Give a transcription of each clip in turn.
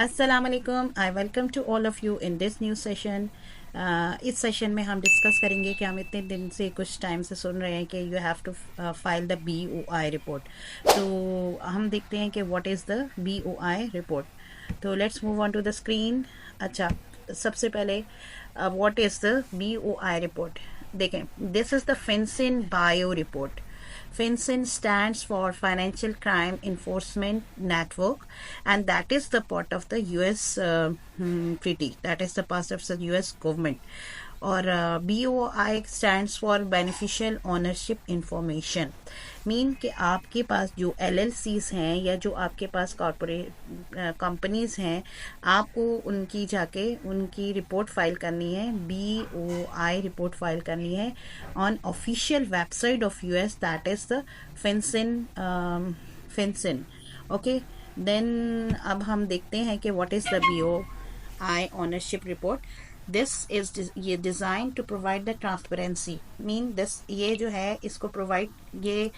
अस्सलाम वालेकुम। I welcome to all of you in this new session. इस सेशन में हम डिस्कस करेंगे कि हम इतने दिन से कुछ टाइम से सुन रहे हैं कि you have to file the BOI report. तो हम देखते हैं कि what is the BOI report. तो let's move on to the screen. अच्छा, सबसे पहले what is the BOI report देखें। This is the FinCEN bio report. FinCEN stands for Financial Crime Enforcement Network, and that is the part of the US treaty. That is the part of the US government. और BOI stands for Beneficial Ownership Information. Mean कि आपके पास जो LLCs हैं या जो आपके पास corporate companies हैं, आपको उनकी जाके उनकी रिपोर्ट फाइल करनी है, BOI रिपोर्ट फाइल करनी है on official website of US, that is the FinCEN. Okay, then अब हम देखते हैं कि what is the BOI ownership report. This is ये design to provide the transparency. Mean this ये जो है इसको प्रोवाइड ये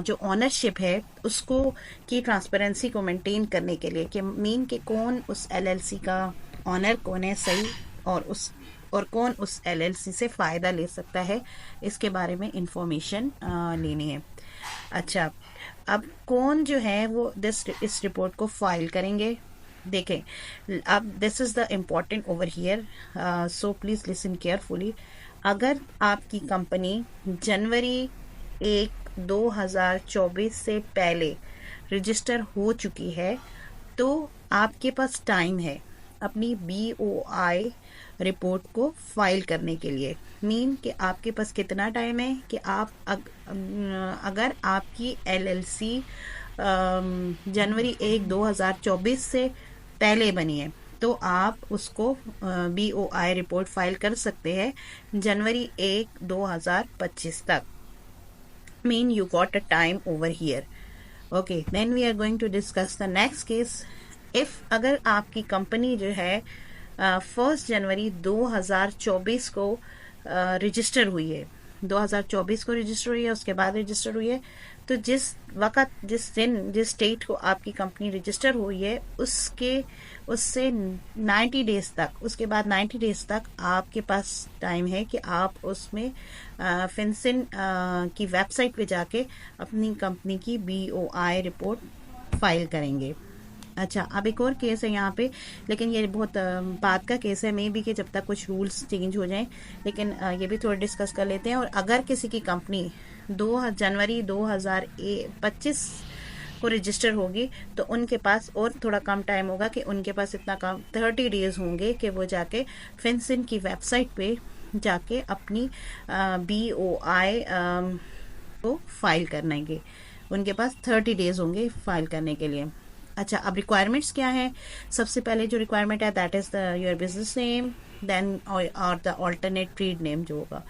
जो ओनरशिप है उसको की ट्रांसपेरेंसी को मेंटेन करने के लिए कि मीन कि कौन उस LLC का ऑनर कौन है सही और कौन उस LLC से फ़ायदा ले सकता है, इसके बारे में इंफॉर्मेशन लेनी है. अच्छा, अब कौन जो है वो इस रिपोर्ट को फाइल करेंगे. देखें, अब this is the important over here, so please listen carefully. अगर आपकी कंपनी जनवरी 1, 2024 से पहले रजिस्टर हो चुकी है तो आपके पास टाइम है अपनी BOI रिपोर्ट को फाइल करने के लिए. मीन कि आपके पास कितना टाइम है कि आप अगर आपकी LLC जनवरी 1, 2024 से पहले बनी है तो आप उसको BOI रिपोर्ट फाइल कर सकते हैं जनवरी 1, 2025 तक. Mean you got a time over here. Okay, then we are going to discuss the next case. If अगर आपकी कंपनी जो है 1 जनवरी 2024 को रजिस्टर हुई है, 2024 को रजिस्टर हुई है, उसके बाद रजिस्टर हुई है, तो जिस वक़्त जिस दिन जिस डेट को आपकी कंपनी रजिस्टर हुई है उससे 90 डेज तक, उसके बाद 90 डेज तक आपके पास टाइम है कि आप उसमें FinCEN की वेबसाइट पे जाके अपनी कंपनी की BOI रिपोर्ट फाइल करेंगे. अच्छा, अब एक और केस है यहाँ पे, लेकिन ये बहुत बात का केस है, मे बी कि जब तक कुछ रूल्स चेंज हो जाएं, लेकिन ये भी थोड़ा डिस्कस कर लेते हैं. और अगर किसी की कंपनी 2 जनवरी 2025 को रजिस्टर होगी तो उनके पास और थोड़ा कम टाइम होगा कि उनके पास इतना कम 30 डेज होंगे कि वो जाके FinCEN की वेबसाइट पे जाके अपनी BOI को फाइल करनेंगे. उनके पास 30 डेज होंगे फाइल करने के लिए. अच्छा, अब रिक्वायरमेंट्स क्या है. सबसे पहले जो रिक्वायरमेंट है that is the your business name, then और द ऑल्टरनेट ट्रेड नेम जो होगा,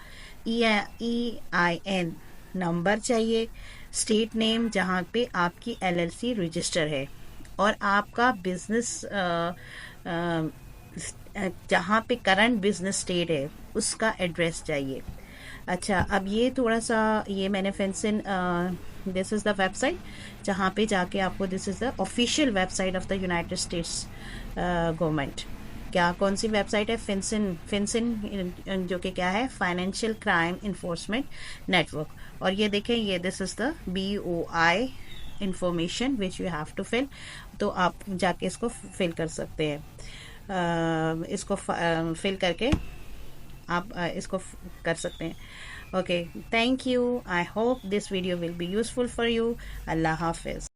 EIN नंबर चाहिए, स्टेट नेम जहाँ पे आपकी LLC रजिस्टर है, और आपका बिजनेस जहाँ पे करंट बिजनेस स्टेट है उसका एड्रेस चाहिए. अच्छा, अब ये थोड़ा सा ये मैंने FinCEN this is the website जहाँ पे जाके आपको, this is the official website of the United states government. क्या कौन सी वेबसाइट है? FinCEN जो कि क्या है, फाइनेंशियल क्राइम इन्फोर्समेंट नेटवर्क. और ये देखें, ये this is the BOI information which you have to fill. तो आप जाके इसको फिल कर सकते हैं. इसको फिल करके आप इसको कर सकते हैं. Okay, thank you. I hope this video will be useful for you. Allah Hafiz.